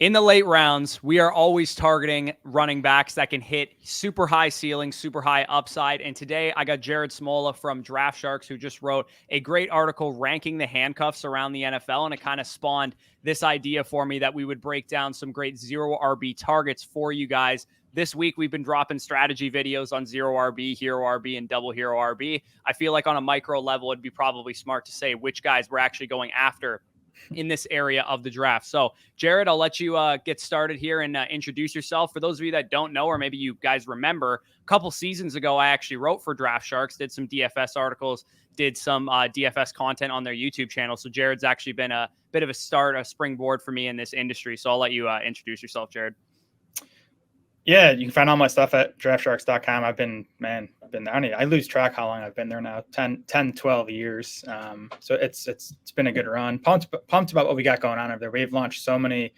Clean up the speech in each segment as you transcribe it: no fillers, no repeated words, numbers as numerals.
In the late rounds, we are always targeting running backs that can hit super high ceiling, super high upside. And today I got Jared Smola from Draft Sharks, who just wrote a great article ranking the handcuffs around the NFL. And it kind of spawned this idea for me that we would break down some great zero RB targets for you guys. This week, we've been dropping strategy videos on zero RB, hero RB, and double hero RB. I feel like on a micro level, it'd be probably smart to say which guys we're actually going after in this area of the draft. So, Jared, I'll let you get started here and introduce yourself. For those of you that don't know, or maybe you guys remember, a couple seasons ago, I actually wrote for Draft Sharks, did some DFS articles, did some DFS content on their YouTube channel. So Jared's actually been a bit of a springboard for me in this industry. So I'll let you introduce yourself, Jared. Yeah, you can find all my stuff at draftsharks.com. I lose track how long I've been there now, 10, 12 years. So it's been a good run. Pumped about what we got going on over there. We've launched so many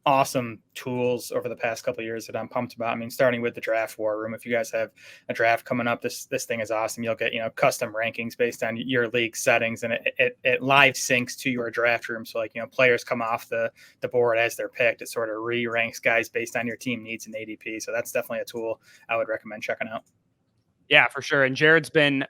awesome tools over the past couple of years that I'm pumped about. I mean, starting with the draft war room. If you guys have a draft coming up, this thing is awesome. You'll get, custom rankings based on your league settings, and it live syncs to your draft room. So players come off the board as they're picked. It sort of re-ranks guys based on your team needs and ADP. So that's definitely a tool I would recommend checking out. Yeah, for sure. And Jared's been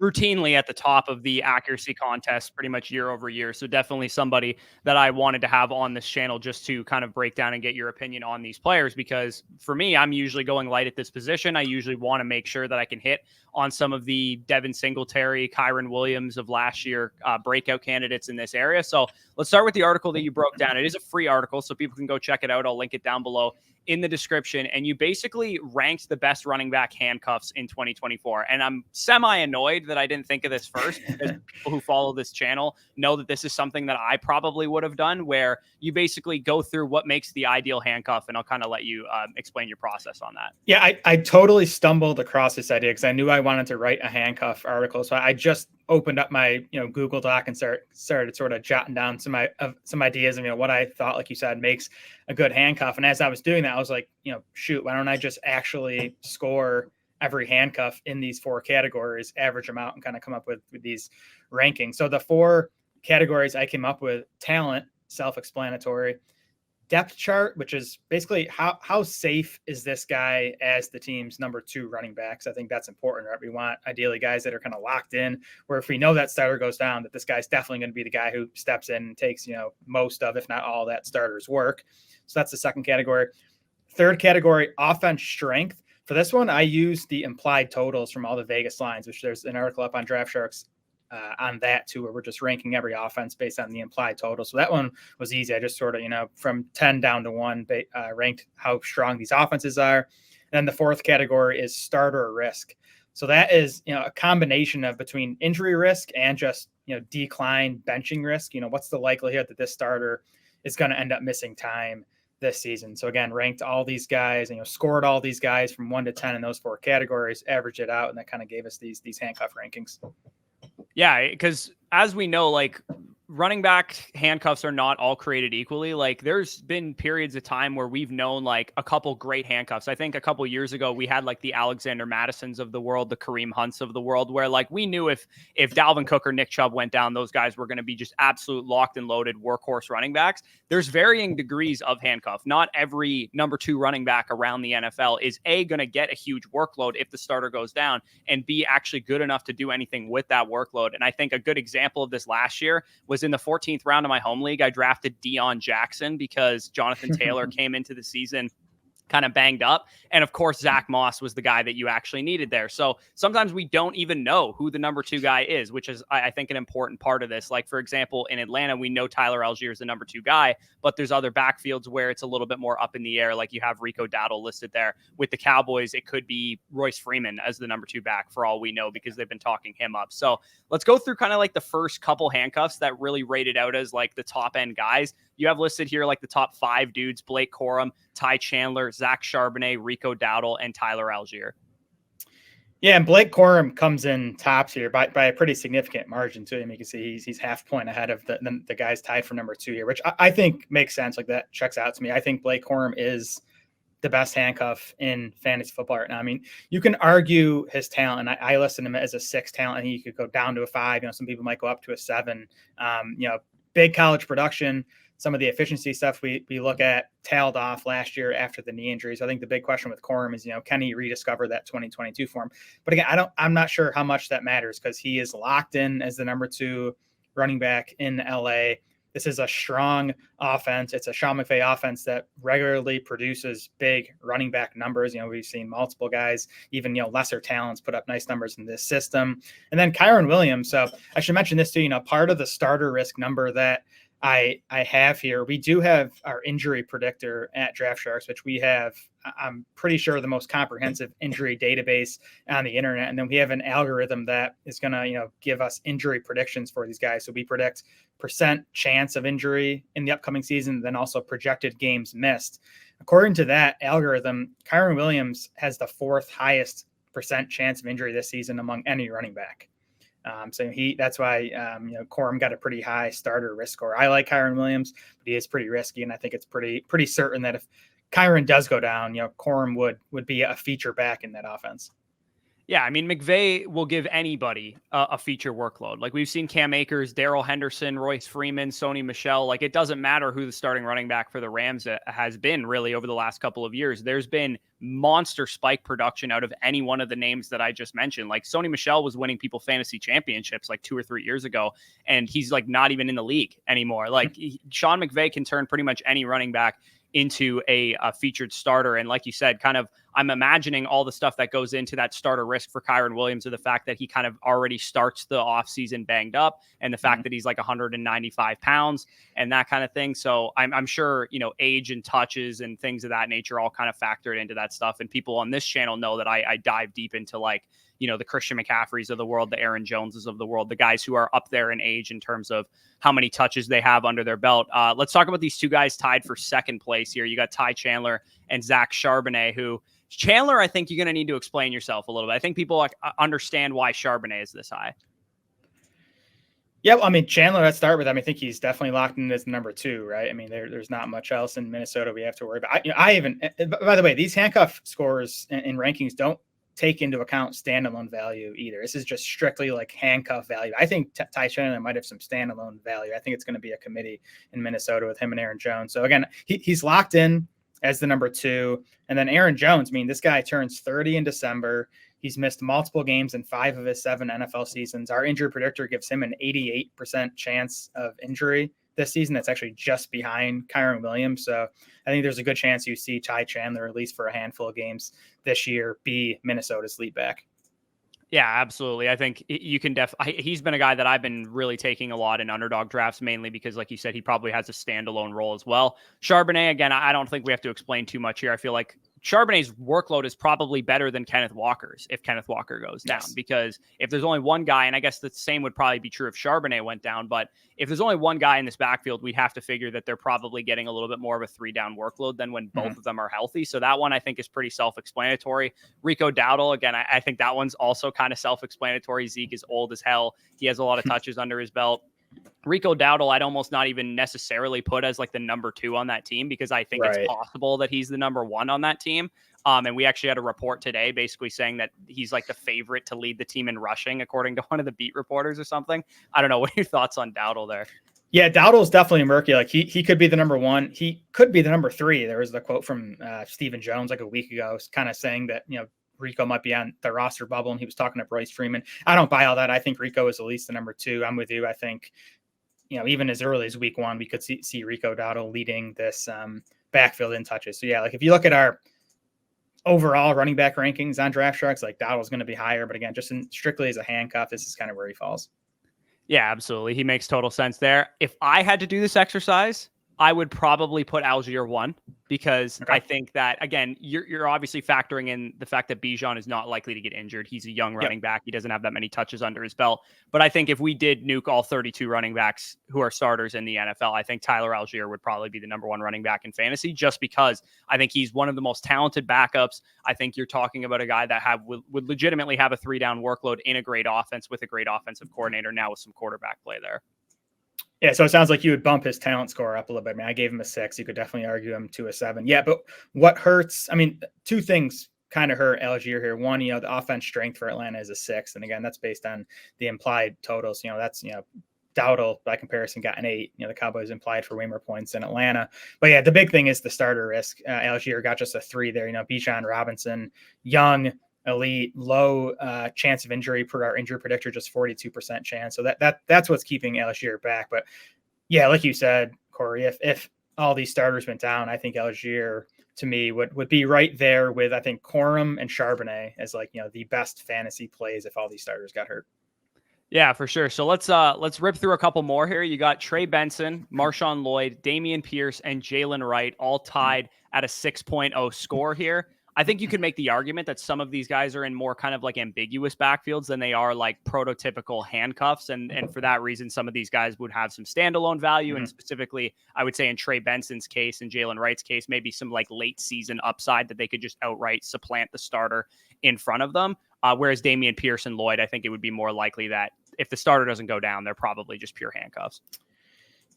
routinely at the top of the accuracy contest pretty much year over year. So definitely somebody that I wanted to have on this channel just to kind of break down and get your opinion on these players, because for me, I'm usually going light at this position. I usually want to make sure that I can hit on some of the Devin Singletary, Kyron Williams of last year breakout candidates in this area. So let's start with the article that you broke down. It is a free article, so people can go check it out. I'll link it down below in the description. And you basically ranked the best running back handcuffs in 2024. And I'm semi-annoyed that I didn't think of this first, because people who follow this channel know that this is something that I probably would have done, where you basically go through what makes the ideal handcuff, and I'll kind of let you explain your process on that. Yeah, I totally stumbled across this idea because I knew I wanted to write a handcuff article. So I just opened up my Google Doc and started sort of jotting down some ideas of what I thought, like you said, makes a good handcuff. And as I was doing that, I was like, shoot, why don't I just actually score every handcuff in these 4 categories, average them out, and kind of come up with these rankings. So the 4 categories I came up with: talent, self-explanatory; depth chart, which is basically how safe is this guy as the team's number 2 running backs. I think that's important, right? We want ideally guys that are kind of locked in, where if we know that starter goes down, that this guy's definitely going to be the guy who steps in and takes, most of, if not all, that starter's work. So that's the second category. Third category, offense strength. For this one, I use the implied totals from all the Vegas lines, which there's an article up on Draft Sharks on that too, where we're just ranking every offense based on the implied total. So that one was easy. I just sort of, from 10 down to 1, ranked how strong these offenses are. And then the fourth category is starter risk. So that is, a combination of between injury risk and just, decline benching risk. What's the likelihood that this starter is going to end up missing time this season? So again, ranked all these guys and scored all these guys from 1 to 10 in those 4 categories, averaged it out, and that kind of gave us these handcuff rankings. Yeah, because as we know, running back handcuffs are not all created equally. There's been periods of time where we've known a couple great handcuffs. I think a couple years ago we had the Alexander Madisons of the world, the Kareem Hunts of the world, where we knew if Dalvin Cook or Nick Chubb went down, those guys were going to be just absolute locked and loaded workhorse running backs. There's varying degrees of handcuff. Not every number 2 running back around the NFL is going to get a huge workload if the starter goes down, and B, actually good enough to do anything with that workload. And I think a good example of this last year was in the 14th round of my home league. I drafted Deion Jackson because Jonathan Taylor came into the season kind of banged up. And of course, Zach Moss was the guy that you actually needed there. So sometimes we don't even know who the number 2 guy is, which is, I think, an important part of this. For example, in Atlanta, we know Tyler Allgeier is the number 2 guy, but there's other backfields where it's a little bit more up in the air. You have Rico Dowdle listed there. With the Cowboys, it could be Royce Freeman as the number 2 back for all we know, because they've been talking him up. So let's go through kind of the first couple handcuffs that really rated out as the top end guys. You have listed here the top 5 dudes: Blake Corum, Ty Chandler, Zach Charbonnet, Rico Dowdle, and Tyler Allgeier. Yeah, and Blake Corum comes in tops here by a pretty significant margin too. I mean, you can see he's half point ahead of the guys tied for number 2 here, which I think makes sense. That checks out to me. I think Blake Corum is the best handcuff in fantasy football right now. I mean, you can argue his talent, and I listed him as a 6 talent. I think you could go down to a 5. Some people might go up to a 7. Big college production, some of the efficiency stuff we look at tailed off last year after the knee injuries. I think the big question with Corum is, can he rediscover that 2022 form? But again, I'm not sure how much that matters because he is locked in as the number 2 running back in LA. This is a strong offense. It's a Sean McVay offense that regularly produces big running back numbers. We've seen multiple guys, even, lesser talents put up nice numbers in this system. And then Kyren Williams. So I should mention this too, part of the starter risk number that I have here, we do have our injury predictor at Draft Sharks, which we have, I'm pretty sure, the most comprehensive injury database on the internet. And then we have an algorithm that is going to, give us injury predictions for these guys. So we predict percent chance of injury in the upcoming season, then also projected games missed. According to that algorithm, Kyren Williams has the 4th highest percent chance of injury this season among any running back. So that's why, Corum got a pretty high starter risk score. I like Kyren Williams, but he is pretty risky. And I think it's pretty certain that if Kyren does go down, Corum would be a feature back in that offense. Yeah, I mean, McVay will give anybody a feature workload. Like we've seen Cam Akers, Darrell Henderson, Royce Freeman, Sony Michel. Like it doesn't matter who the starting running back for the Rams has been really over the last couple of years. There's been monster spike production out of any one of the names that I just mentioned. Like Sony Michel was winning people fantasy championships like 2 or 3 years ago, and he's like not even in the league anymore. Like Sean McVay can turn pretty much any running back into a featured starter. And like you said, kind of, I'm imagining all the stuff that goes into that starter risk for Kyren Williams, or the fact that he kind of already starts the offseason banged up, and the fact that he's like 195 pounds and that kind of thing. So I'm sure, age and touches and things of that nature all kind of factored into that stuff. And people on this channel know that I dive deep into like, the Christian McCaffreys of the world, the Aaron Joneses of the world, the guys who are up there in age in terms of how many touches they have under their belt. Let's talk about these 2 guys tied for second place here. You got Ty Chandler and Zach Charbonnet, who Chandler, I think you're going to need to explain yourself a little bit. I think people understand why Charbonnet is this high. Yeah, well, I mean, Chandler, let's start with him. I think he's definitely locked in as number 2, right? I mean, there's not much else in Minnesota we have to worry about. I even, by the way, these handcuff scores and rankings don't take into account standalone value either. This is just strictly like handcuff value. I think Ty Chandler might have some standalone value. I think it's going to be a committee in Minnesota with him and Aaron Jones. So again, he's locked in as the number 2. And then Aaron Jones, I mean, this guy turns 30 in December. He's missed multiple games in 5 of his 7 NFL seasons. Our injury predictor gives him an 88% chance of injury this season. That's actually just behind Kyren Williams. So I think there's a good chance you see Ty Chandler, at least for a handful of games this year, be Minnesota's lead back. Yeah, absolutely. I think you can he's been a guy that I've been really taking a lot in underdog drafts, mainly because, like you said, he probably has a standalone role as well. Charbonnet, again, I don't think we have to explain too much here. I feel like Charbonnet's workload is probably better than Kenneth Walker's if Kenneth Walker goes down, because if there's only one guy, and I guess the same would probably be true if Charbonnet went down, but if there's only one guy in this backfield, we'd have to figure that they're probably getting a little bit more of a 3-down workload than when both of them are healthy. So that one I think is pretty self-explanatory. Rico Dowdle, again, I think that one's also kind of self-explanatory. Zeke is old as hell. He has a lot of touches under his belt. Rico Dowdle, I'd almost not even necessarily put as like the number 2 on that team, because I think it's possible that he's the number 1 on that team. And we actually had a report today basically saying that he's like the favorite to lead the team in rushing, according to one of the beat reporters or something. I don't know. What are your thoughts on Dowdle there? Yeah, Dowdle's definitely murky. Like he could be the number 1. He could be the number 3. There was the quote from Stephen Jones like a week ago, kind of saying that, Rico might be on the roster bubble, and he was talking to Royce Freeman. I don't buy all that. I think Rico is at least the number 2. I'm with you. I think, even as early as week 1, we could see Rico Dowdle leading this backfield in touches. So yeah, like if you look at our overall running back rankings on Draft Sharks, like Dowdle's going to be higher, but again, just strictly as a handcuff, this is kind of where he falls. Yeah, absolutely. He makes total sense there. If I had to do this exercise, I would probably put Allgeier 1, because I think that, again, you're obviously factoring in the fact that Bijan is not likely to get injured. He's a young running back. He doesn't have that many touches under his belt. But I think if we did nuke all 32 running backs who are starters in the NFL, I think Tyler Allgeier would probably be the number 1 running back in fantasy, just because I think he's one of the most talented backups. I think you're talking about a guy that would legitimately have a 3-down workload in a great offense with a great offensive coordinator, now with some quarterback play there. Yeah, so it sounds like you would bump his talent score up a little bit. I mean, I gave him a 6. You could definitely argue him to a 7. Yeah, but what hurts, I mean, 2 things kind of hurt Allgeier here. One, the offense strength for Atlanta is a 6. And again, that's based on the implied totals. That's, Dowdle, by comparison, got an 8. The Cowboys implied for way more points than Atlanta. But yeah, the big thing is the starter risk. Allgeier got just a 3 there. Bijan Robinson, young, elite, low chance of injury per our injury predictor, just 42% chance. So that's what's keeping Allgeier back. But yeah, like you said, Corey, if all these starters went down, I think Allgeier to me would be right there with, I think, Corum and Charbonnet as the best fantasy plays if all these starters got hurt. Yeah, for sure. So let's rip through a couple more here. You got Trey Benson, Marshawn Lloyd, Dameon Pierce, and Jaylen Wright all tied at a 6.0 score here. I think you could make the argument that some of these guys are in more kind of like ambiguous backfields than they are like prototypical handcuffs. And for that reason, some of these guys would have some standalone value. And specifically, I would say in Trey Benson's case and Jaylen Wright's case, maybe some like late season upside that they could just outright supplant the starter in front of them. Whereas Dameon Pierce and Lloyd, I think it would be more likely that if the starter doesn't go down, they're probably just pure handcuffs.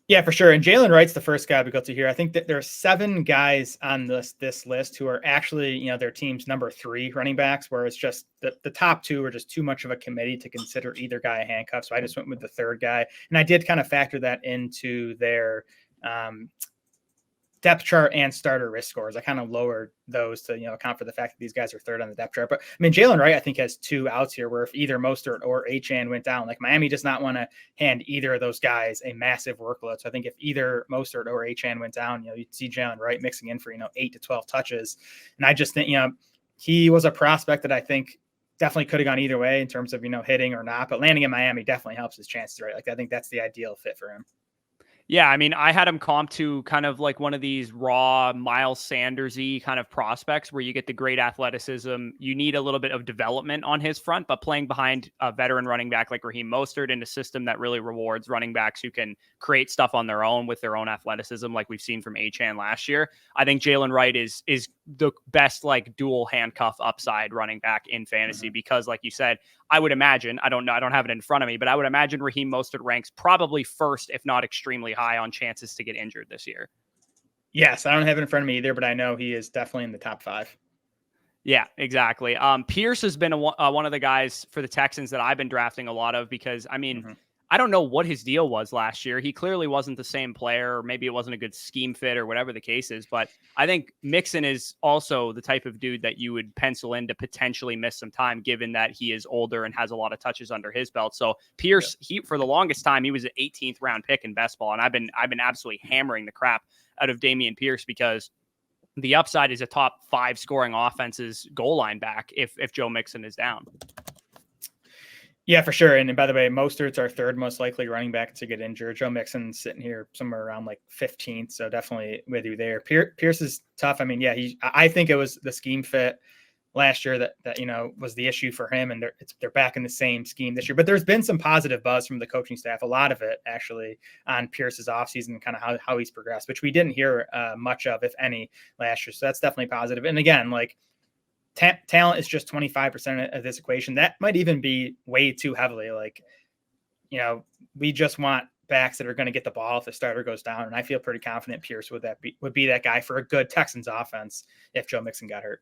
Yeah, for sure. And Jaylen Wright's the first guy we go to here. I think that there are 7 guys on this list who are actually, their team's number 3 running backs, where it's just the top 2 are just too much of a committee to consider either guy a handcuff. So I just went with the third guy. And I did kind of factor that into their depth chart and starter risk scores. I kind of lowered those to, account for the fact that these guys are third on the depth chart. But I mean, Jaylen Wright, I think, has 2 outs here where if either Mostert or Achane went down, like Miami does not want to hand either of those guys a massive workload. So I think if either Mostert or Achane went down, you'd see Jaylen Wright mixing in for, 8 to 12 touches. And I just think, he was a prospect that I think definitely could have gone either way in terms of, hitting or not, but landing in Miami definitely helps his chances, right? Like, I think that's the ideal fit for him. Yeah, I mean, I had him comp to kind of like one of these raw Miles Sanders-y kind of prospects where you get the great athleticism. You need a little bit of development on his front, but playing behind a veteran running back like Raheem Mostert in a system that really rewards running backs who can create stuff on their own with their own athleticism, like we've seen from Achane last year. I think Jaylen Wright is the best like dual handcuff upside running back in fantasy because, like you said, I would imagine, I don't have it in front of me, but I would imagine Raheem Mostert ranks probably first, if not extremely high on chances to get injured this year. Yes, I don't have it in front of me either, but I know he is definitely in the top 5. Yeah, exactly. Pierce has been one of the guys for the Texans that I've been drafting a lot of because, I mean, I don't know what his deal was last year. He clearly wasn't the same player, or maybe it wasn't a good scheme fit or whatever the case is. But I think Mixon is also the type of dude that you would pencil in to potentially miss some time, given that he is older and has a lot of touches under his belt. So Pierce, for the longest time, he was an 18th round pick in best ball. And I've been absolutely hammering the crap out of Dameon Pierce because the upside is a top 5 scoring offense's goal line back if Joe Mixon is down. Yeah, for sure. And by the way, Mostert's our third most likely running back to get injured. Joe Mixon's sitting here somewhere around like 15th. So definitely with you there. Pierce is tough. I mean, yeah, I think it was the scheme fit last year that was the issue for him. And they're back in the same scheme this year. But there's been some positive buzz from the coaching staff, a lot of it actually on Pierce's offseason, kind of how he's progressed, which we didn't hear much of, if any, last year. So that's definitely positive. And again, like, talent is just 25% of this equation. That might even be way too heavily. Like, we just want backs that are going to get the ball if the starter goes down. And I feel pretty confident Pierce would be that guy for a good Texans offense if Joe Mixon got hurt.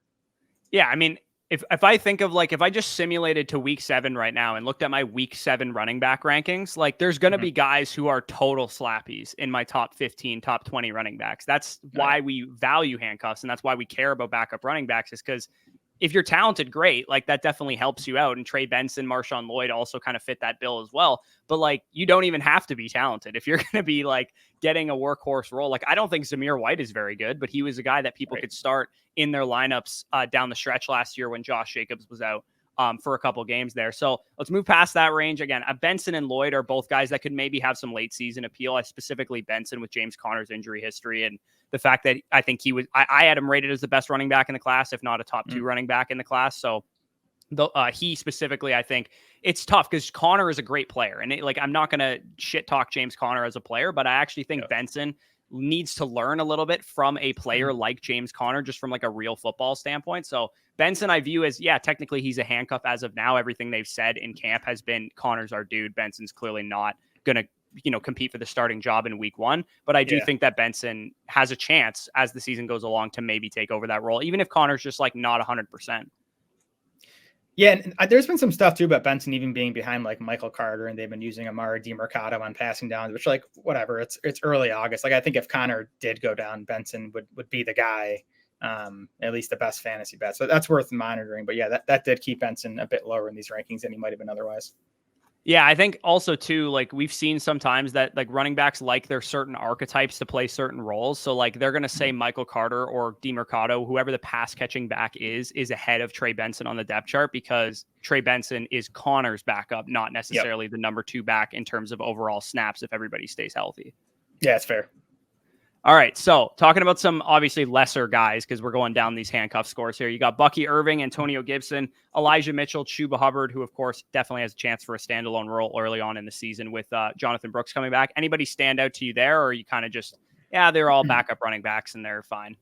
Yeah. I mean, if I think of like, if I just simulated to week 7 right now and looked at my week 7 running back rankings, like there's going to be guys who are total slappies in my top 15, top 20 running backs. That's why we value handcuffs. And that's why we care about backup running backs, is because if you're talented, great. Like that definitely helps you out. And Trey Benson, Marshawn Lloyd also kind of fit that bill as well. But like, you don't even have to be talented if you're going to be like getting a workhorse role. Like, I don't think Zamir White is very good, but he was a guy that people could start in their lineups down the stretch last year when Josh Jacobs was out for a couple games there. So let's move past that range. Again, Benson and Lloyd are both guys that could maybe have some late season appeal. I specifically Benson with James Conner's injury history and the fact that I think I had him rated as the best running back in the class, if not a top 2 running back in the class. So he specifically, I think it's tough because Conner is a great player. And I'm not going to shit talk James Conner as a player, but I actually think Benson needs to learn a little bit from a player like James Conner, just from like a real football standpoint. So Benson, I view as, technically he's a handcuff as of now. Everything they've said in camp has been Conner's our dude. Benson's clearly not going to, compete for the starting job in week 1. But I do think that Benson has a chance as the season goes along to maybe take over that role, even if Conner's just like not 100%. Yeah, and there's been some stuff too about Benson even being behind like Michael Carter, and they've been using Amari DiMercato on passing downs, which like whatever. It's early August. Like I think if Connor did go down, Benson would be the guy, at least the best fantasy bet. So that's worth monitoring. But yeah, that did keep Benson a bit lower in these rankings than he might have been otherwise. Yeah, I think also too, like we've seen sometimes that like running backs like their certain archetypes to play certain roles. So like they're going to say Michael Carter or DiMercato, whoever the pass catching back is ahead of Trey Benson on the depth chart because Trey Benson is Connor's backup, not necessarily the number 2 back in terms of overall snaps if everybody stays healthy. Yeah, it's fair. All right, so talking about some obviously lesser guys because we're going down these handcuff scores here. You got Bucky Irving, Antonio Gibson, Elijah Mitchell, Chuba Hubbard, who of course definitely has a chance for a standalone role early on in the season with Jonathon Brooks coming back. Anybody stand out to you there, or are you kind of just, yeah, they're all backup running backs and they're fine?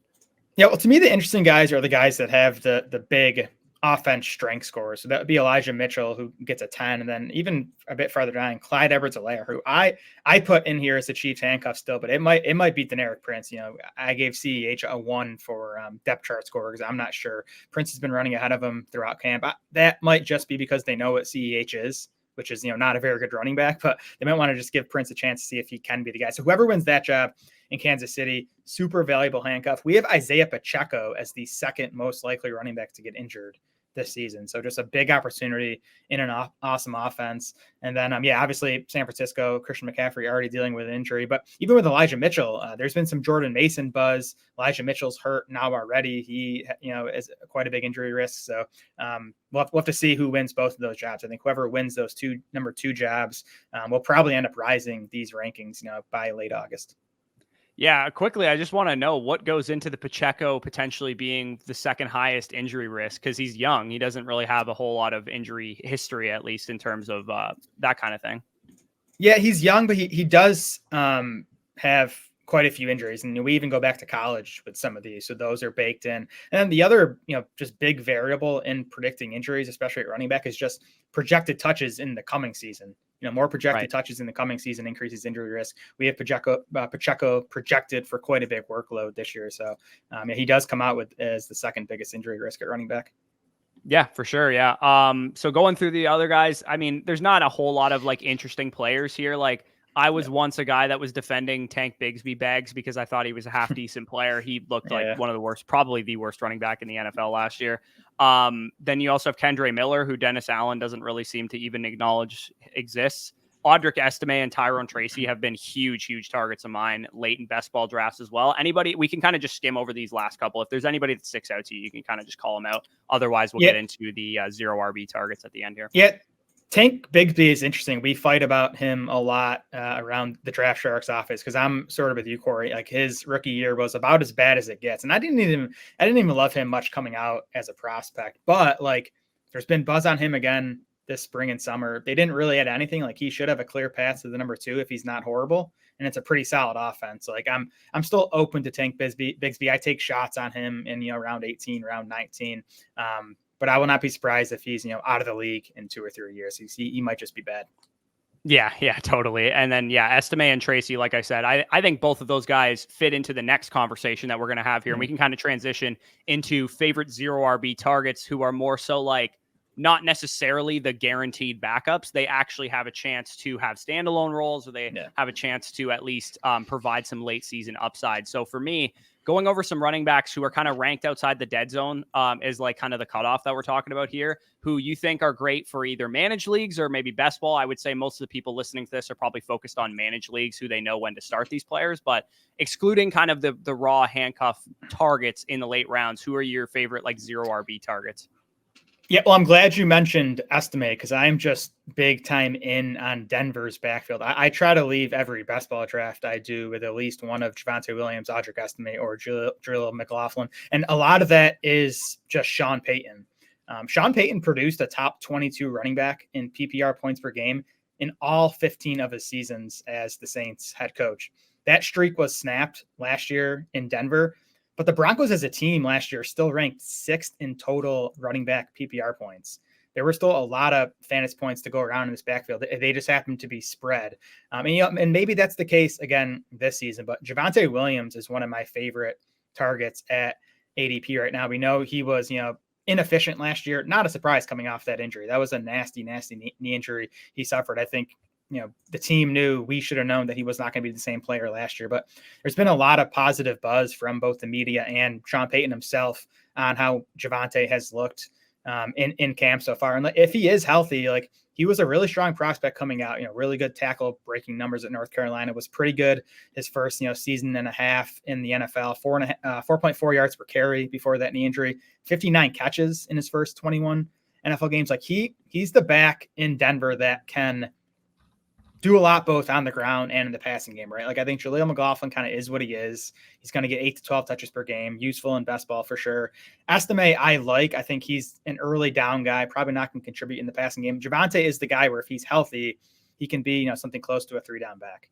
Yeah, well, to me, the interesting guys are the guys that have the big offense strength scores. So that would be Elijah Mitchell, who gets a 10, and then even a bit farther down, Clyde Edwards-Helaire, who I put in here as the Chiefs handcuff still, but it might beat Deneric Prince. You know, I gave CEH a 1 for depth chart score because I'm not sure. Prince has been running ahead of him throughout camp. That might just be because they know what CEH is, which is, you know, not a very good running back, but they might want to just give Prince a chance to see if he can be the guy. So whoever wins that job in Kansas City, super valuable handcuff. We have Isaiah Pacheco as the second most likely running back to get injured this season. So just a big opportunity in an awesome offense. And then, obviously San Francisco, Christian McCaffrey already dealing with an injury, but even with Elijah Mitchell, there's been some Jordan Mason buzz. Elijah Mitchell's hurt now already. He, is quite a big injury risk. So we'll have to see who wins both of those jobs. I think whoever wins those number 2 jobs will probably end up rising these rankings, by late August. Yeah, quickly, I just want to know what goes into the Pacheco potentially being the second highest injury risk because he's young. He doesn't really have a whole lot of injury history, at least in terms of that kind of thing. Yeah, he's young, but he does have quite a few injuries. And we even go back to college with some of these. So those are baked in. And then the other, just big variable in predicting injuries, especially at running back, is just projected touches in the coming season. More projected touches in the coming season increases injury risk. We have Pacheco projected for quite a big workload this year. So he does come out as the second biggest injury risk at running back. Yeah, for sure. Yeah. So going through the other guys, I mean, there's not a whole lot of like interesting players here. Like I was once a guy that was defending Tank Bigsby Bags because I thought he was a half decent player. He looked like one of the worst, probably the worst running back in the NFL last year. Then you also have Kendre Miller, who Dennis Allen doesn't really seem to even acknowledge exists. Audric Estime and Tyrone Tracy have been huge targets of mine late in best ball drafts as well. Anybody, we can kind of just skim over these last couple. If there's anybody that sticks out to you, you can kind of just call them out. Otherwise, we'll get into the 0 RB targets at the end here. Yeah. Tank Bigsby is interesting. We fight about him a lot around the Draft Sharks office because I'm sort of with you, Corey. Like his rookie year was about as bad as it gets, and I didn't even love him much coming out as a prospect. But like, there's been buzz on him again this spring and summer. They didn't really add anything. Like he should have a clear path to the number 2 if he's not horrible, and it's a pretty solid offense. So like I'm still open to Tank Bigsby. I take shots on him in round 18, round 19. But I will not be surprised if he's, out of the league in 2 or 3 years. He might just be bad. Yeah, totally. And then, Estime and Tracy, like I said, I think both of those guys fit into the next conversation that we're going to have here. And we can kind of transition into favorite 0 RB targets who are more so like not necessarily the guaranteed backups. They actually have a chance to have standalone roles, or they have a chance to at least provide some late season upside. So for me, going over some running backs who are kind of ranked outside the dead zone is like kind of the cutoff that we're talking about here, who you think are great for either managed leagues or maybe best ball. I would say most of the people listening to this are probably focused on managed leagues who they know when to start these players, but excluding kind of the raw handcuff targets in the late rounds, who are your favorite like 0 RB targets? Yeah, well, I'm glad you mentioned Estime because I'm just big time in on Denver's backfield. I try to leave every best ball draft I do with at least one of Javonte Williams, Audric Estime, or Jaleel McLaughlin. And a lot of that is just Sean Payton. Sean Payton produced a top 22 running back in PPR points per game in all 15 of his seasons as the Saints head coach. That streak was snapped last year in Denver. But the Broncos as a team last year still ranked 6th in total running back PPR points. There were still a lot of fantasy points to go around in this backfield. They just happened to be spread. And maybe that's the case again this season. But Javonte Williams is one of my favorite targets at ADP right now. We know he was, inefficient last year. Not a surprise coming off that injury. That was a nasty knee injury he suffered. I think, the team knew, we should have known that he was not going to be the same player last year. But there's been a lot of positive buzz from both the media and Sean Payton himself on how Javonte has looked in camp so far. And if he is healthy, like, he was a really strong prospect coming out, really good tackle breaking numbers at North Carolina, was pretty good his first, season and a half in the NFL, 4.4 yards per carry before that knee injury, 59 catches in his first 21 NFL games. Like, he's the back in Denver that can do a lot both on the ground and in the passing game, right? Like, I think Jaleel McLaughlin kind of is what he is. He's going to get 8 to 12 touches per game, useful in best ball for sure. Estime, I think he's an early down guy, probably not going to contribute in the passing game. Javonte is the guy where if he's healthy, he can be, something close to a 3-down back.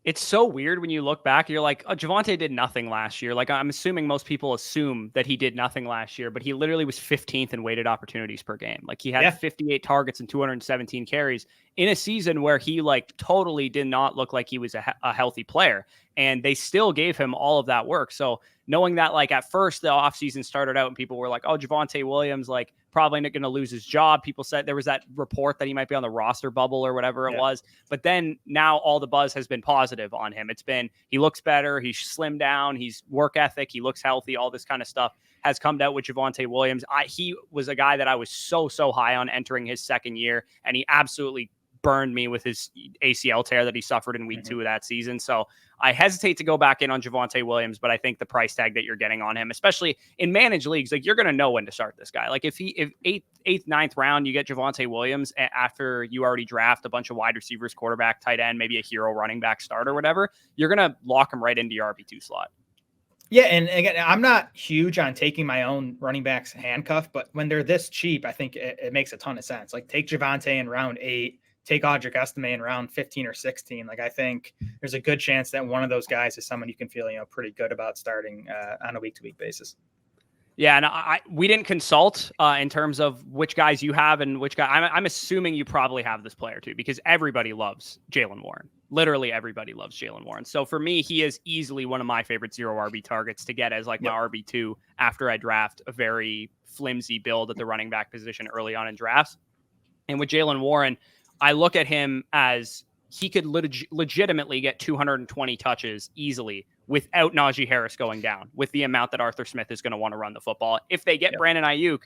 It's so weird when you look back, you're like, oh, Javonte did nothing last year. Like, I'm assuming most people assume that he did nothing last year, but he literally was 15th in weighted opportunities per game. Like, he had 58 targets and 217 carries in a season where he totally did not look like he was a healthy player. And they still gave him all of that work. So knowing that, at first the offseason started out and people were like, oh, Javonte Williams, probably not going to lose his job. People said there was that report that he might be on the roster bubble or whatever it was. But then now all the buzz has been positive on him. It's been, he looks better. He's slimmed down. He's work ethic. He looks healthy. All this kind of stuff has come out with Javonte Williams. He was a guy that I was so high on entering his second year, and he absolutely burned me with his ACL tear that he suffered in week 2 of that season. So I hesitate to go back in on Javonte Williams, but I think the price tag that you're getting on him, especially in managed leagues, you're going to know when to start this guy. If 8th, 9th round, you get Javonte Williams after you already draft a bunch of wide receivers, quarterback, tight end, maybe a hero running back start or whatever, you're going to lock him right into your RB2 slot. Yeah, and again, I'm not huge on taking my own running backs handcuff, but when they're this cheap, I think it makes a ton of sense. Take Javonte in round 8, take Audric Estime in round 15 or 16. I think there's a good chance that one of those guys is someone you can feel, pretty good about starting on a week-to-week basis. Yeah, and we didn't consult in terms of which guys you have and which guy. I'm assuming you probably have this player too, because everybody loves Jaylen Warren. Literally everybody loves Jaylen Warren. So for me, he is easily one of my favorite 0 RB targets to get as my RB2 after I draft a very flimsy build at the running back position early on in drafts. And with Jaylen Warren, I look at him as he could legitimately get 220 touches easily without Najee Harris going down, with the amount that Arthur Smith is going to want to run the football. If they get Brandon Ayuk,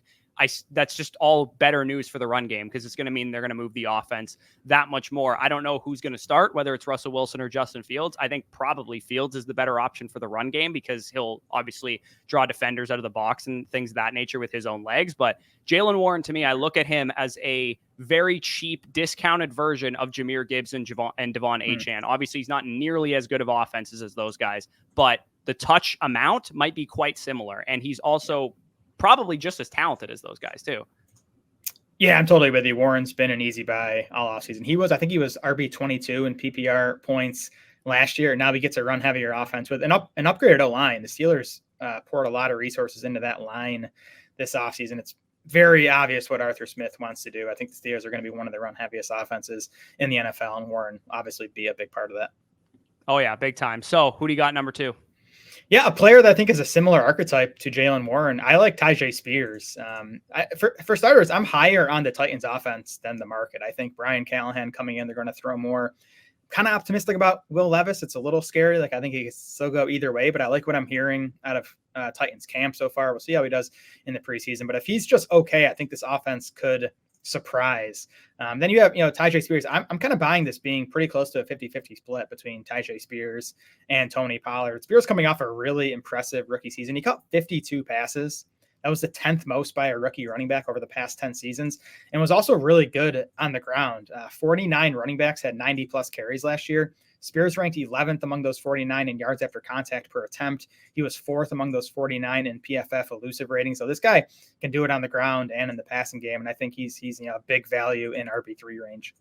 that's just all better news for the run game, because it's going to mean they're going to move the offense that much more. I don't know who's going to start, whether it's Russell Wilson or Justin Fields. I think probably Fields is the better option for the run game, because he'll obviously draw defenders out of the box and things of that nature with his own legs. But Jaylen Warren, to me, I look at him as a very cheap, discounted version of Jahmyr Gibbs and Devon Achane. Obviously, he's not nearly as good of offenses as those guys, but the touch amount might be quite similar. And he's also probably just as talented as those guys too. Yeah, I'm totally with you. Warren's been an easy buy all offseason. I think he was RB22 in PPR points last year. Now he gets a run heavier offense with an upgraded O-line. The Steelers poured a lot of resources into that line this offseason. It's very obvious what Arthur Smith wants to do. I think the Steelers are going to be one of the run heaviest offenses in the NFL, and Warren obviously be a big part of that. Oh yeah, big time. So who do you got number 2? Yeah, a player that I think is a similar archetype to Jaylen Warren. I like Tyjae Spears. For starters, I'm higher on the Titans offense than the market. I think Brian Callahan coming in, they're going to throw more. Kind of optimistic about Will Levis. It's a little scary. I think he can still go either way, but I like what I'm hearing out of Titans camp so far. We'll see how he does in the preseason. But if he's just okay, I think this offense could surprise. Then you have, Tyjae Spears. I'm kind of buying this being pretty close to a 50-50 split between Tyjae Spears and Tony Pollard. Spears coming off a really impressive rookie season. He caught 52 passes. That was the 10th most by a rookie running back over the past 10 seasons, and was also really good on the ground. 49 running backs had 90-plus carries last year. Spears ranked 11th among those 49 in yards after contact per attempt. He was 4th among those 49 in PFF elusive rating. So this guy can do it on the ground and in the passing game, and I think he's a big value in RB3 range.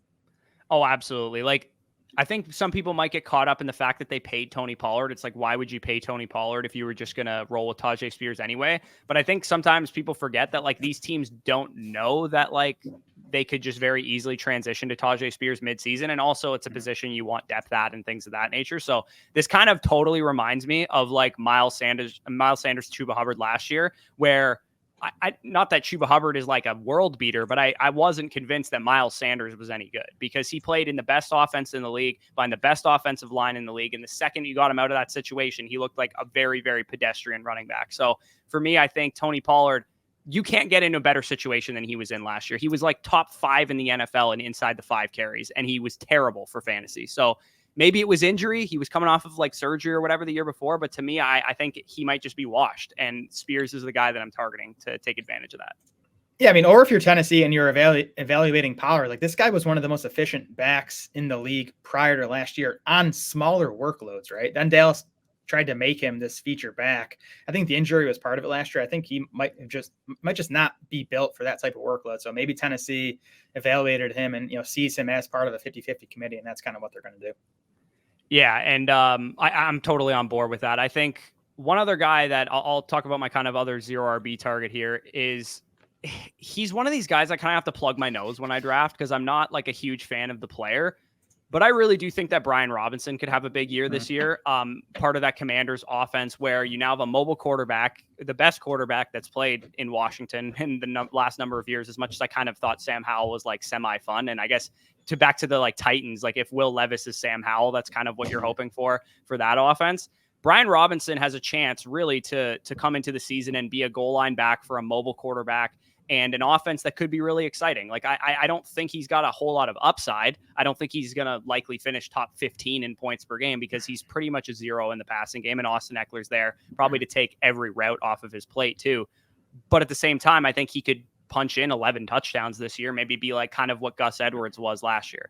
Oh, absolutely. I think some people might get caught up in the fact that they paid Tony Pollard. It's why would you pay Tony Pollard if you were just going to roll with Tyjae Spears anyway? But I think sometimes people forget that these teams don't know that they could just very easily transition to Tyjae Spears midseason. And also it's a position you want depth at and things of that nature. So this kind of totally reminds me of Miles Sanders, Chuba Hubbard last year, where I not that Chuba Hubbard is like a world beater, but I wasn't convinced that Miles Sanders was any good because he played in the best offense in the league, behind the best offensive line in the league. And the second you got him out of that situation, he looked like a very, very pedestrian running back. So for me, I think Tony Pollard, you can't get into a better situation than he was in last year. He was like top 5 in the NFL and inside the 5 carries, and he was terrible for fantasy. So maybe it was injury. He was coming off of like surgery or whatever the year before. But to me, I think he might just be washed. And Spears is the guy that I'm targeting to take advantage of that. Yeah, I mean, or if you're Tennessee and you're evaluating Pollard, like this guy was one of the most efficient backs in the league prior to last year on smaller workloads, right? Then Dallas tried to make him this feature back. I think the injury was part of it last year. I think he might just not be built for that type of workload. So maybe Tennessee evaluated him and, sees him as part of a 50-50 committee, and that's kind of what they're going to do. Yeah, and I'm totally on board with that. I think one other guy that I'll talk about, my kind of other 0 RB target here, is he's one of these guys I kind of have to plug my nose when I draft because I'm not like a huge fan of the player. But I really do think that Brian Robinson could have a big year this year. Part of that Commanders offense where you now have a mobile quarterback, the best quarterback that's played in Washington in the last number of years, as much as I kind of thought Sam Howell was like semi-fun. And I guess back to the like Titans, like if Will Levis is Sam Howell, that's kind of what you're hoping for that offense. Brian Robinson has a chance really to come into the season and be a goal line back for a mobile quarterback and an offense that could be really exciting. Like I don't think he's got a whole lot of upside. I don't think he's going to likely finish top 15 in points per game because he's pretty much a 0 in the passing game. And Austin Eckler's there probably to take every route off of his plate too. But at the same time, I think he could punch in 11 touchdowns this year, maybe be like kind of what Gus Edwards was last year.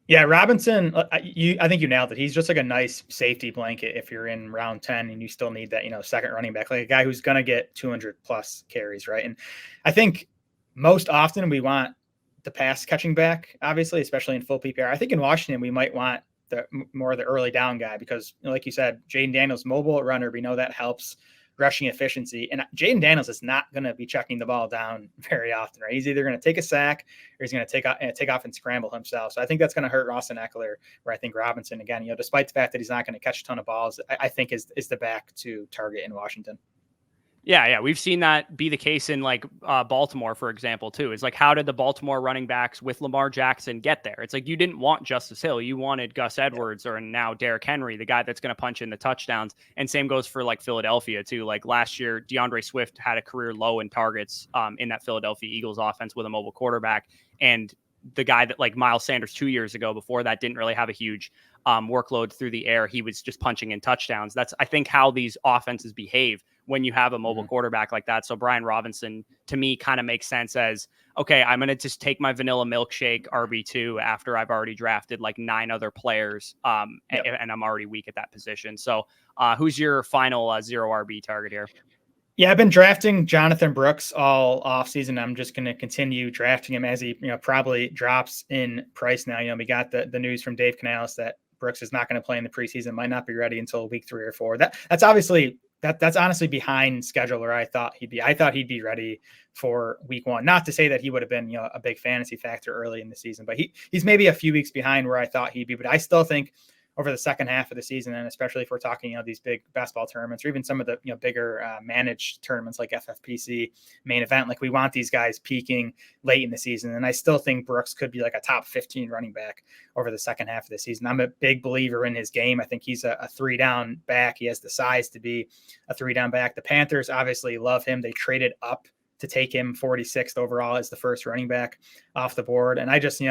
Yeah, Robinson, I think you nailed it. He's just like a nice safety blanket if you're in round 10 and you still need that, second running back, like a guy who's going to get 200 plus carries, right? And I think most often we want the pass catching back, obviously, especially in full PPR. I think in Washington, we might want more of the early down guy because, like you said, Jaden Daniels, mobile runner, we know that helps rushing efficiency. And Jaden Daniels is not going to be checking the ball down very often, right? He's either going to take a sack or he's going to take off and scramble himself. So I think that's going to hurt Austin Eckler, where I think Robinson, again, despite the fact that he's not going to catch a ton of balls, I think is the back to target in Washington. Yeah. We've seen that be the case in like Baltimore, for example, too. It's like, how did the Baltimore running backs with Lamar Jackson get there? It's like, you didn't want Justice Hill. You wanted Gus Edwards or now Derrick Henry, the guy that's going to punch in the touchdowns. And same goes for like Philadelphia too. Like last year, DeAndre Swift had a career low in targets in that Philadelphia Eagles offense with a mobile quarterback. And the guy that like Miles Sanders 2 years ago before that didn't really have a huge workload through the air. He was just punching in touchdowns. That's, I think, how these offenses behave when you have a mobile quarterback like that. So Brian Robinson, to me, kind of makes sense as, okay, I'm going to just take my vanilla milkshake RB2 after I've already drafted like 9 other players and I'm already weak at that position. So who's your final 0 RB target here? Yeah, I've been drafting Jonathon Brooks all offseason. I'm just going to continue drafting him as he, probably drops in price now. We got the news from Dave Canales that Brooks is not going to play in the preseason, might not be ready until week 3 or 4. That's obviously that's honestly behind schedule where I thought he'd be. I thought he'd be ready for week 1. Not to say that he would have been, a big fantasy factor early in the season, but he's maybe a few weeks behind where I thought he'd be. But I still think over the second half of the season, and especially if we're talking, these big basketball tournaments or even some of the, bigger managed tournaments like FFPC main event, like we want these guys peaking late in the season. And I still think Brooks could be like a top 15 running back over the second half of the season. I'm a big believer in his game. I think he's a 3-down back. He has the size to be a 3-down back. The Panthers obviously love him. They traded up to take him 46th overall as the first running back off the board. And I just,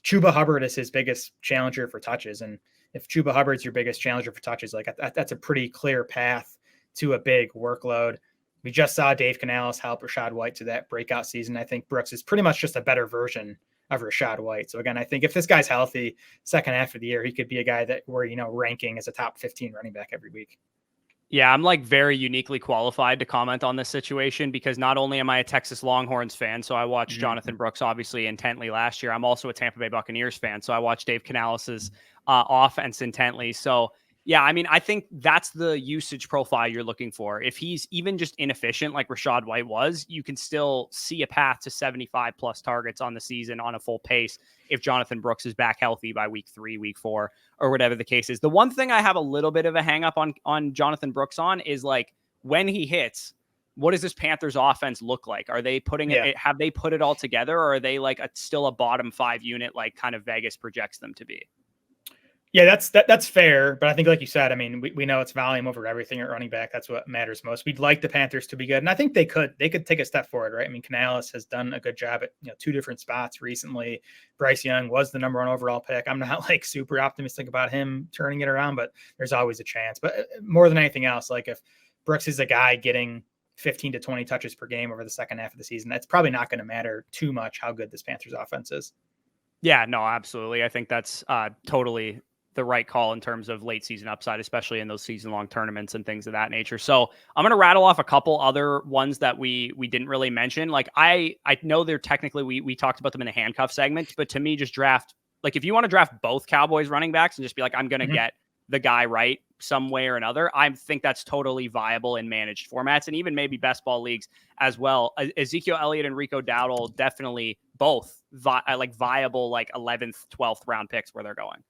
Chuba Hubbard is his biggest challenger for touches. And if Chuba Hubbard's your biggest challenger for touches, like that's a pretty clear path to a big workload. We just saw Dave Canales help Rachaad White to that breakout season. I think Brooks is pretty much just a better version of Rachaad White. So again, I think if this guy's healthy second half of the year, he could be a guy that we're, ranking as a top 15 running back every week. Yeah, I'm like very uniquely qualified to comment on this situation because not only am I a Texas Longhorns fan, so I watched Jonathon Brooks obviously intently last year. I'm also a Tampa Bay Buccaneers fan, so I watched Dave Canales' offense intently. So yeah, I mean, I think that's the usage profile you're looking for. If he's even just inefficient like Rachaad White was, you can still see a path to 75 plus targets on the season on a full pace if Jonathon Brooks is back healthy by week 3, week 4, or whatever the case is. The one thing I have a little bit of a hang up on Jonathon Brooks on is like when he hits, what does this Panthers offense look like? Are they putting it, have they put it all together, or are they like still a bottom 5 unit, like kind of Vegas projects them to be? Yeah, that's fair. But I think, like you said, I mean, we know it's volume over everything at running back. That's what matters most. We'd like the Panthers to be good. And I think they could take a step forward, right? I mean, Canales has done a good job at 2 different spots recently. Bryce Young was the number 1 overall pick. I'm not like super optimistic about him turning it around, but there's always a chance. But more than anything else, like if Brooks is a guy getting 15 to 20 touches per game over the second half of the season, that's probably not going to matter too much how good this Panthers offense is. Yeah, no, absolutely. I think that's totally the right call in terms of late season upside, especially in those season-long tournaments and things of that nature. So I'm going to rattle off a couple other ones that we didn't really mention. Like I know they're technically, we talked about them in the handcuff segment, but to me, just draft, like if you want to draft both Cowboys running backs and just be like, I'm going to get the guy right some way or another, I think that's totally viable in managed formats and even maybe best ball leagues as well. Ezekiel Elliott and Rico Dowdle, definitely both viable, like 11th, 12th round picks where they're going.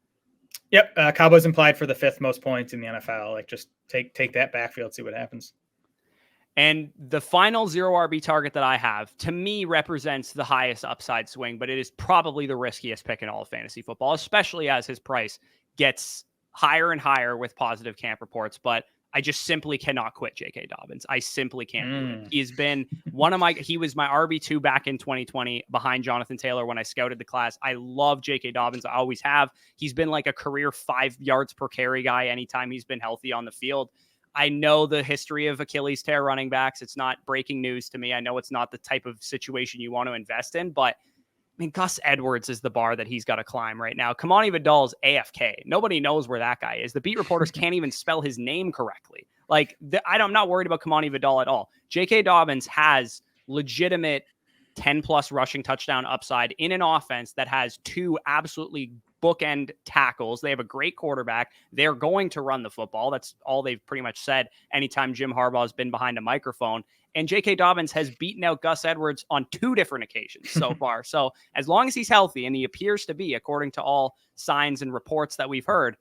Yep. Cowboys implied for the 5th most points in the NFL. Like just take that backfield, see what happens. And the final 0 RB target that I have, to me, represents the highest upside swing, but it is probably the riskiest pick in all of fantasy football, especially as his price gets higher and higher with positive camp reports. But I just simply cannot quit J.K. Dobbins. I simply can't do it. He's been he was my RB2 back in 2020 behind Jonathan Taylor when I scouted the class. I love J.K. Dobbins. I always have. He's been like a career 5 yards per carry guy anytime he's been healthy on the field. I know the history of Achilles tear running backs. It's not breaking news to me. I know it's not the type of situation you want to invest in, but I mean, Gus Edwards is the bar that he's got to climb right now. Kamani Vidal's AFK. Nobody knows where that guy is. The beat reporters can't even spell his name correctly. Like, I'm not worried about Kamani Vidal at all. J.K. Dobbins has legitimate 10-plus rushing touchdown upside in an offense that has 2 absolutely bookend tackles. They have a great quarterback. They're going to run the football. That's all they've pretty much said anytime Jim Harbaugh has been behind a microphone. And J.K. Dobbins has beaten out Gus Edwards on 2 different occasions so far. So as long as he's healthy, and he appears to be, according to all signs and reports that we've heard,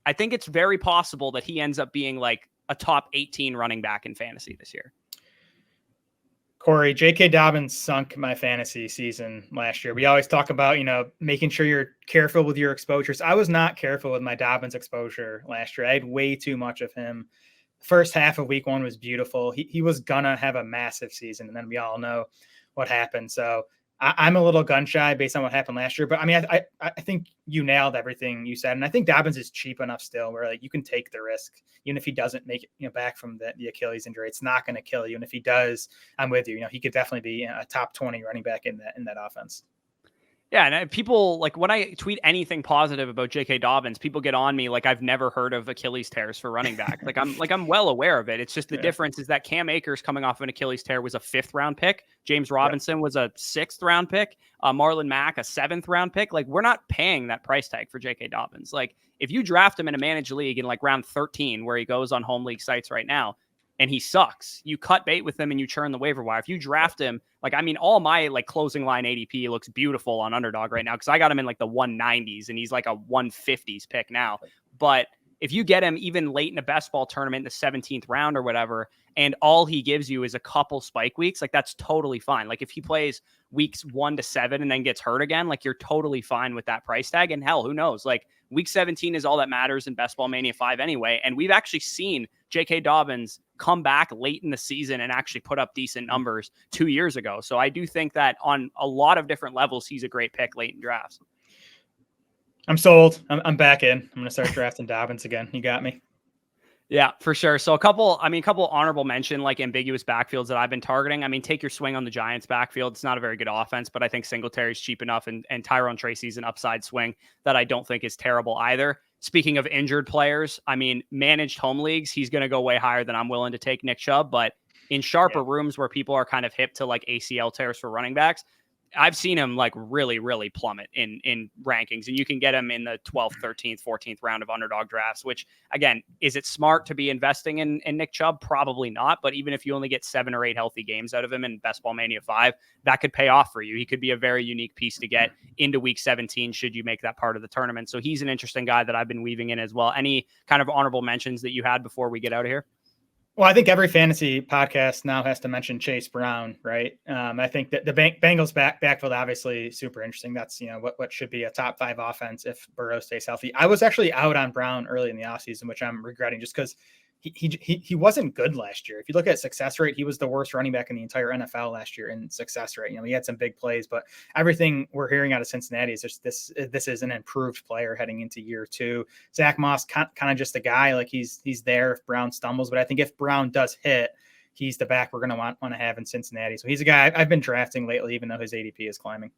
I think it's very possible that he ends up being like a top 18 running back in fantasy this year. Corey, J.K. Dobbins sunk my fantasy season last year. We always talk about, making sure you're careful with your exposures. I was not careful with my Dobbins exposure last year. I had way too much of him. First half of week 1 was beautiful. He was gonna have a massive season, and then we all know what happened. So I'm a little gun shy based on what happened last year. But I mean, I think you nailed everything you said, and I think Dobbins is cheap enough still where like you can take the risk, even if he doesn't make it back from the Achilles injury. It's not going to kill you, and if he does, I'm with you. He could definitely be a top 20 running back in that offense. Yeah, and people, like, when I tweet anything positive about J.K. Dobbins, people get on me like I've never heard of Achilles tears for running back. I'm well aware of it. It's just the difference is that Cam Akers coming off an Achilles tear was a 5th round pick. James Robinson was a 6th round pick. Marlon Mack, a 7th round pick. Like, we're not paying that price tag for J.K. Dobbins. Like, if you draft him in a managed league in like round 13, where he goes on home league sites right now, and he sucks, you cut bait with him and you churn the waiver wire. If you draft him, all my like closing line ADP looks beautiful on Underdog right now because I got him in like the 190s and he's like a 150s pick now. But if you get him even late in a best ball tournament in the 17th round or whatever, and all he gives you is a couple spike weeks, like that's totally fine. Like if he plays weeks 1 to 7 and then gets hurt again, like you're totally fine with that price tag. And hell, who knows? Like week 17 is all that matters in Best Ball Mania 5 anyway. And we've actually seen J.K. Dobbins come back late in the season and actually put up decent numbers 2 years ago. So I do think that on a lot of different levels, he's a great pick late in drafts. I'm sold. I'm back in. I'm going to start drafting Dobbins again. You got me. Yeah, for sure. So a couple honorable mention, like ambiguous backfields that I've been targeting. I mean, take your swing on the Giants backfield. It's not a very good offense, but I think Singletary's cheap enough, and Tyrone Tracy's an upside swing that I don't think is terrible either. Speaking of injured players, I mean, managed home leagues, he's going to go way higher than I'm willing to take Nick Chubb, but in sharper rooms where people are kind of hip to like ACL tears for running backs, I've seen him like really, really plummet in rankings, and you can get him in the 12th, 13th, 14th round of Underdog drafts, which again, is it smart to be investing in Nick Chubb? Probably not. But even if you only get 7 or 8 healthy games out of him in Best Ball Mania 5, that could pay off for you. He could be a very unique piece to get into week 17 should you make that part of the tournament. So he's an interesting guy that I've been weaving in as well. Any kind of honorable mentions that you had before we get out of here? Well, I think every fantasy podcast now has to mention Chase Brown, right? I think that the Bengals backfield obviously super interesting. That's what should be a top 5 offense if Burrow stays healthy. I was actually out on Brown early in the offseason, which I'm regretting just because he wasn't good last year. If you look at success rate, he was the worst running back in the entire NFL last year in success rate. He had some big plays, but everything we're hearing out of Cincinnati is just this is an improved player heading into year 2. Zach Moss kind of just a guy, like he's there if Brown stumbles, but I think if Brown does hit, he's the back we're going to want to have in Cincinnati. So he's a guy I've been drafting lately, even though his ADP is climbing.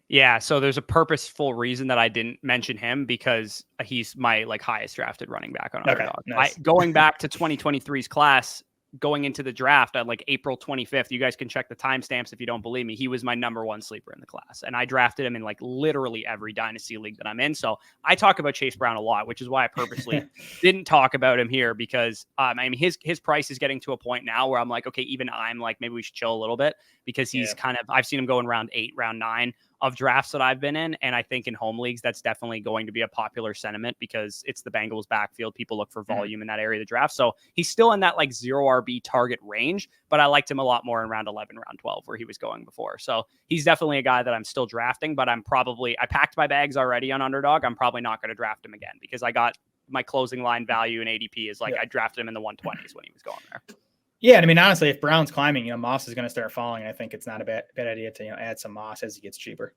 Yeah, so there's a purposeful reason that I didn't mention him because he's my highest drafted running back on Underdog. Nice. Going back to 2023's class, going into the draft at April 25th, you guys can check the timestamps if you don't believe me. He was my number 1 sleeper in the class, and I drafted him in literally every dynasty league that I'm in. So I talk about Chase Brown a lot, which is why I purposely didn't talk about him here because his price is getting to a point now where I'm like, okay, even I'm maybe we should chill a little bit because he's I've seen him go in round 8, round 9 of drafts that I've been in. And I think in home leagues, that's definitely going to be a popular sentiment because it's the Bengals backfield. People look for volume in that area of the draft. So he's still in that 0 RB target range, but I liked him a lot more in round 11, round 12, where he was going before. So he's definitely a guy that I'm still drafting, but I packed my bags already on Underdog. I'm probably not going to draft him again because I got my closing line value in ADP is I drafted him in the 120s when he was going there. Yeah, and I mean, honestly, if Brown's climbing, Moss is going to start falling. I think it's not a bad idea to add some Moss as he gets cheaper.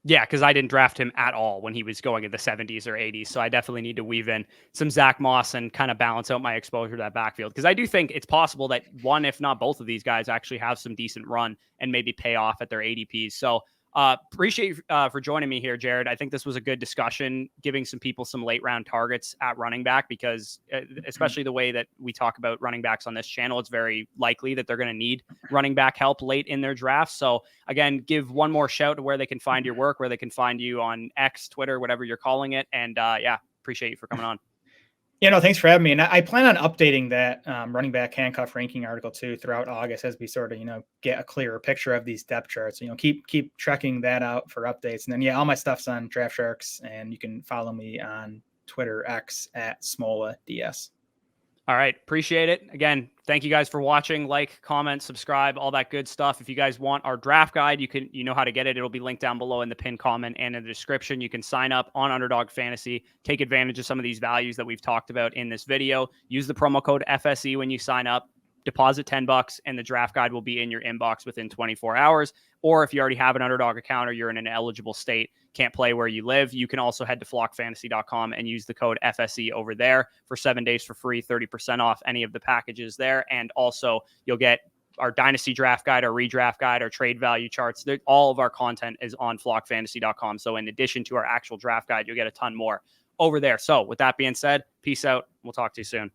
Yeah, because I didn't draft him at all when he was going in the 70s or 80s. So I definitely need to weave in some Zach Moss and kind of balance out my exposure to that backfield. Because I do think it's possible that one, if not both of these guys, actually have some decent run and maybe pay off at their ADPs. So appreciate you for joining me here, Jared. I think this was a good discussion, giving some people some late round targets at running back, because especially the way that we talk about running backs on this channel, it's very likely that they're going to need running back help late in their draft. So again, give one more shout to where they can find your work, where they can find you on X, Twitter, whatever you're calling it. And appreciate you for coming on. Thanks for having me. And I plan on updating that running back handcuff ranking article too throughout August as we sort of, get a clearer picture of these depth charts. Keep checking that out for updates. And then, all my stuff's on Draft Sharks, and you can follow me on Twitter X at SmolaDS. All right. Appreciate it. Again, thank you guys for watching. Like, comment, subscribe, all that good stuff. If you guys want our draft guide, you know how to get it. It'll be linked down below in the pinned comment and in the description. You can sign up on Underdog Fantasy, take advantage of some of these values that we've talked about in this video. Use the promo code FSE when you sign up. Deposit $10 and the draft guide will be in your inbox within 24 hours. Or if you already have an Underdog account or you're in an eligible state, can't play where you live, you can also head to flockfantasy.com and use the code FSE over there for 7 days for free, 30% off any of the packages there. And also you'll get our dynasty draft guide, our redraft guide, our trade value charts. All of our content is on flockfantasy.com. So in addition to our actual draft guide, you'll get a ton more over there. So with that being said, peace out. We'll talk to you soon.